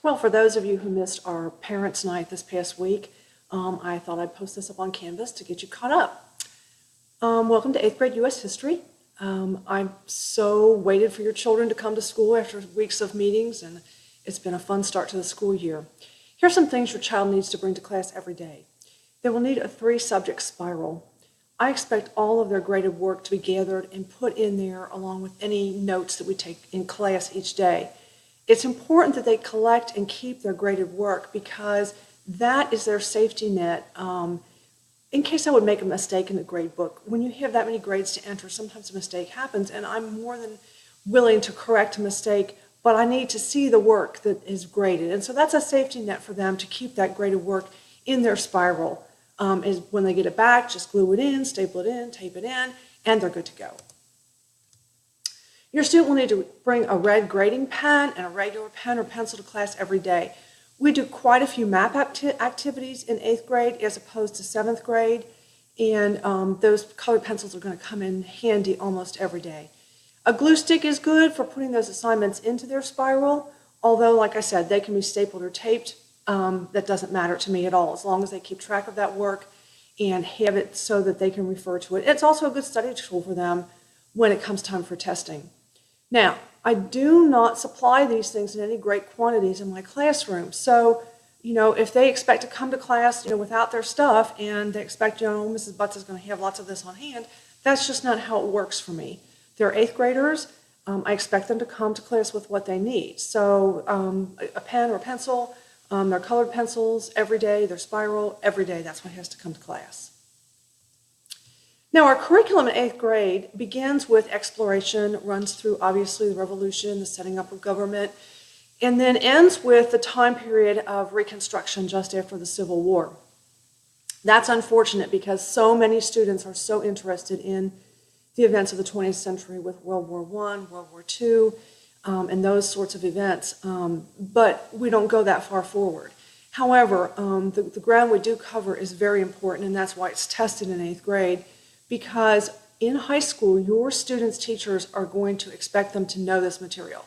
Well, for those of you who missed our Parents' Night this past week, I thought I'd post this up on Canvas to get you caught up. Welcome to 8th grade U.S. History. I'm so waited for your children to come to school after weeks of meetings, and it's been a fun start to the school year. Here are some things your child needs to bring to class every day. They will need a 3-subject spiral. I expect all of their graded work to be gathered and put in there along with any notes that we take in class each day. It's important that they collect and keep their graded work because that is their safety net in case I would make a mistake in the grade book. When you have that many grades to enter, sometimes a mistake happens, and I'm more than willing to correct a mistake, but I need to see the work that is graded. And so that's a safety net for them to keep that graded work in their spiral. Is when they get it back, just glue it in, staple it in, tape it in, and they're good to go. Your student will need to bring a red grading pen and a regular pen or pencil to class every day. We do quite a few map activities in 8th grade as opposed to 7th grade, and those colored pencils are going to come in handy almost every day. A glue stick is good for putting those assignments into their spiral, although, like I said, they can be stapled or taped. That doesn't matter to me at all, as long as they keep track of that work and have it so that they can refer to it. It's also a good study tool for them when it comes time for testing. Now, I do not supply these things in any great quantities in my classroom. So, if they expect to come to class, without their stuff and they expect, Mrs. Butts is going to have lots of this on hand, that's just not how it works for me. They're 8th graders. I expect them to come to class with what they need. So, a pen or a pencil, their colored pencils every day, their spiral every day, that's what has to come to class. Now, our curriculum in 8th grade begins with exploration, runs through, obviously, the Revolution, the setting up of government, and then ends with the time period of Reconstruction just after the Civil War. That's unfortunate because so many students are so interested in the events of the 20th century with World War I, World War II, and those sorts of events, but we don't go that far forward. However, the ground we do cover is very important, and that's why it's tested in 8th grade, because in high school, your students' teachers are going to expect them to know this material.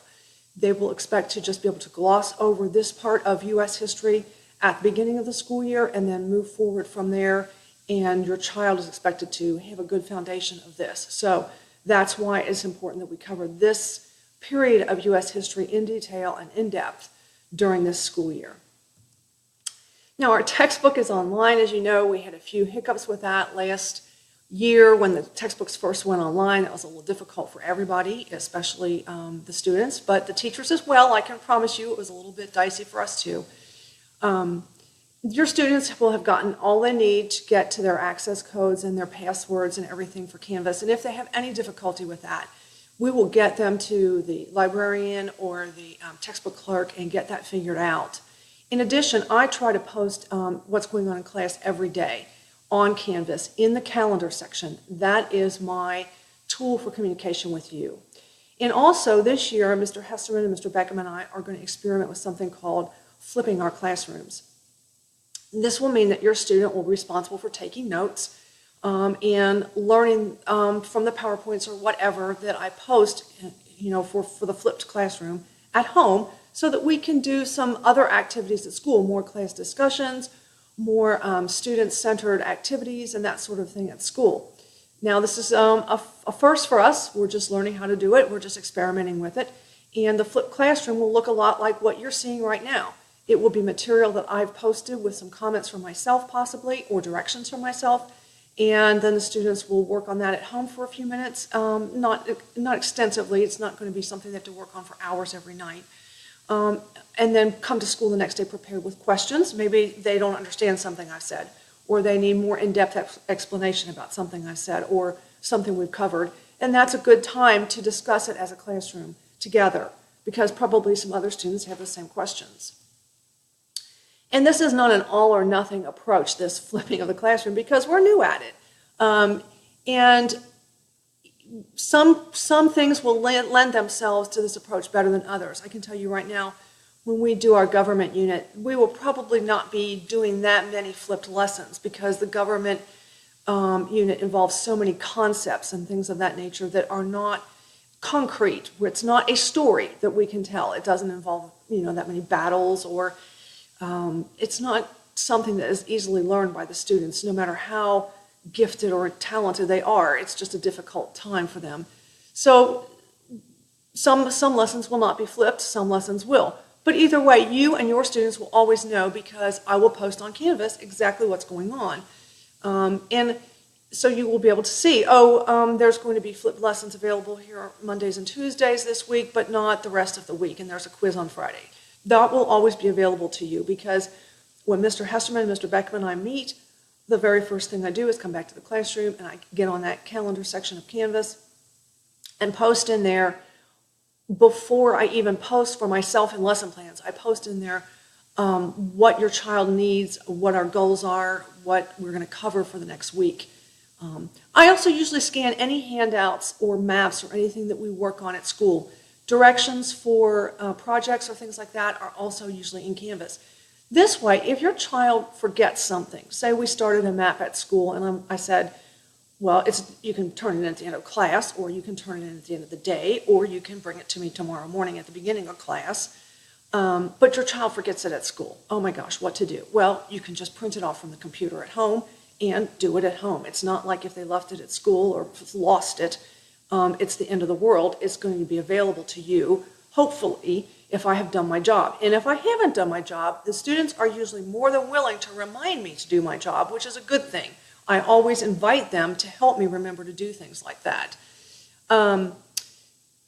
They will expect to just be able to gloss over this part of U.S. history at the beginning of the school year and then move forward from there, and your child is expected to have a good foundation of this. So that's why it's important that we cover this period of U.S. history in detail and in depth during this school year. Now, our textbook is online. As you know, we had a few hiccups with that last year when the textbooks first went online. That was a little difficult for everybody, especially the students, but the teachers as well. I can promise you it was a little bit dicey for us too. Your students will have gotten all they need to get to their access codes and their passwords and everything for Canvas, and if they have any difficulty with that, we will get them to the librarian or the textbook clerk and get that figured out. In addition, I try to post what's going on in class every day on Canvas in the calendar section. That is my tool for communication with you. And also this year, Mr. Hesterman and Mr. Beckham and I are going to experiment with something called flipping our classrooms. This will mean that your student will be responsible for taking notes and learning from the PowerPoints or whatever that I post, for the flipped classroom at home, so that we can do some other activities at school, more class discussions, more student-centered activities, and that sort of thing at school. Now, this is a first for us. We're just learning how to do it. We're just experimenting with it. And the flipped classroom will look a lot like what you're seeing right now. It will be material that I've posted with some comments from myself possibly, or directions from myself, and then the students will work on that at home for a few minutes, not extensively. It's not going to be something they have to work on for hours every night. And then come to school the next day prepared with questions. Maybe they don't understand something I've said, or they need more in-depth explanation about something I said, or something we've covered. And that's a good time to discuss it as a classroom together, because probably some other students have the same questions. And this is not an all or nothing approach, this flipping of the classroom, because we're new at it. And some things will lend themselves to this approach better than others. I can tell you right now, when we do our government unit, we will probably not be doing that many flipped lessons because the government unit involves so many concepts and things of that nature that are not concrete, where it's not a story that we can tell. It doesn't involve that many battles, or it's not something that is easily learned by the students, no matter how gifted or talented they are. It's just a difficult time for them. So some lessons will not be flipped, some lessons will. But either way, you and your students will always know, because I will post on Canvas exactly what's going on. And so you will be able to see, there's going to be flipped lessons available here Mondays and Tuesdays this week, but not the rest of the week, and there's a quiz on Friday. That will always be available to you, because when Mr. Hesterman and Mr. Beckman and I meet, the very first thing I do is come back to the classroom and I get on that calendar section of Canvas and post in there. Before I even post for myself in lesson plans, I post in there what your child needs, what our goals are, what we're going to cover for the next week. I also usually scan any handouts or maps or anything that we work on at school. Directions for projects or things like that are also usually in Canvas. This way, if your child forgets something, say we started a map at school and I said, well, you can turn it in at the end of class, or you can turn it in at the end of the day, or you can bring it to me tomorrow morning at the beginning of class. But your child forgets it at school. Oh my gosh, what to do? Well, you can just print it off from the computer at home and do it at home. It's not like if they left it at school or lost it, it's the end of the world. It's going to be available to you, hopefully, if I have done my job. And if I haven't done my job, the students are usually more than willing to remind me to do my job, which is a good thing. I always invite them to help me remember to do things like that.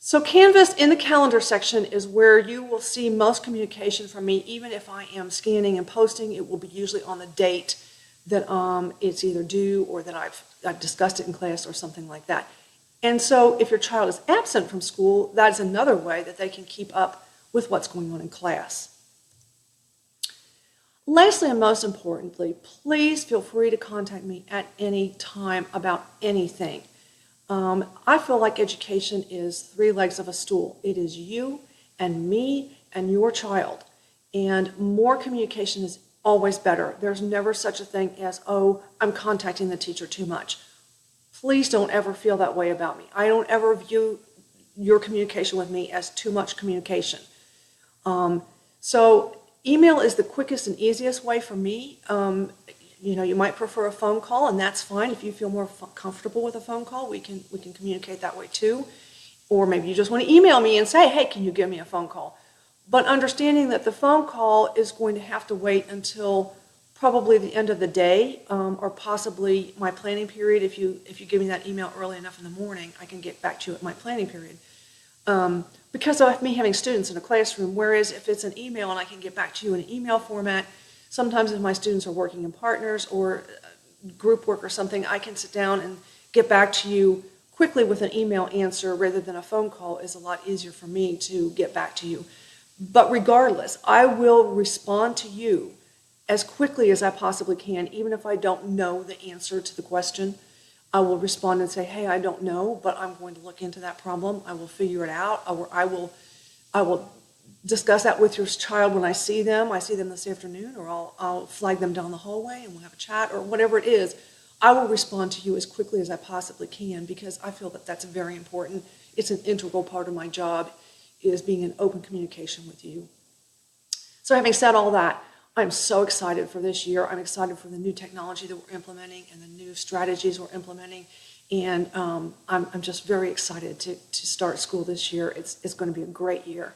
So Canvas in the calendar section is where you will see most communication from me. Even if I am scanning and posting, it will be usually on the date that it's either due, or that I've discussed it in class, or something like that. And so if your child is absent from school, that is another way that they can keep up with what's going on in class. Lastly, and most importantly, please feel free to contact me at any time about anything. I feel like education is 3 legs of a stool. It is you and me and your child. And more communication is always better. There's never such a thing as, I'm contacting the teacher too much. Please don't ever feel that way about me. I don't ever view your communication with me as too much communication. So email is the quickest and easiest way for me. You might prefer a phone call, and that's fine. If you feel more comfortable with a phone call, we can communicate that way too. Or maybe you just want to email me and say, hey, can you give me a phone call? But understanding that the phone call is going to have to wait until probably the end of the day, or possibly my planning period. If you give me that email early enough in the morning, I can get back to you at my planning period. Because of me having students in a classroom, whereas if it's an email and I can get back to you in an email format, sometimes if my students are working in partners or group work or something, I can sit down and get back to you quickly with an email answer rather than a phone call. Is a lot easier for me to get back to you. But regardless, I will respond to you as quickly as I possibly can, even if I don't know the answer to the question. I will respond and say, hey, I don't know, but I'm going to look into that problem. I will figure it out. I will discuss that with your child when I see them. I see them this afternoon, or I'll flag them down the hallway and we'll have a chat, or whatever it is. I will respond to you as quickly as I possibly can, because I feel that that's very important. It's an integral part of my job, is being in open communication with you. So having said all that, I'm so excited for this year. I'm excited for the new technology that we're implementing and the new strategies we're implementing. And I'm just very excited to start school this year. It's going to be a great year.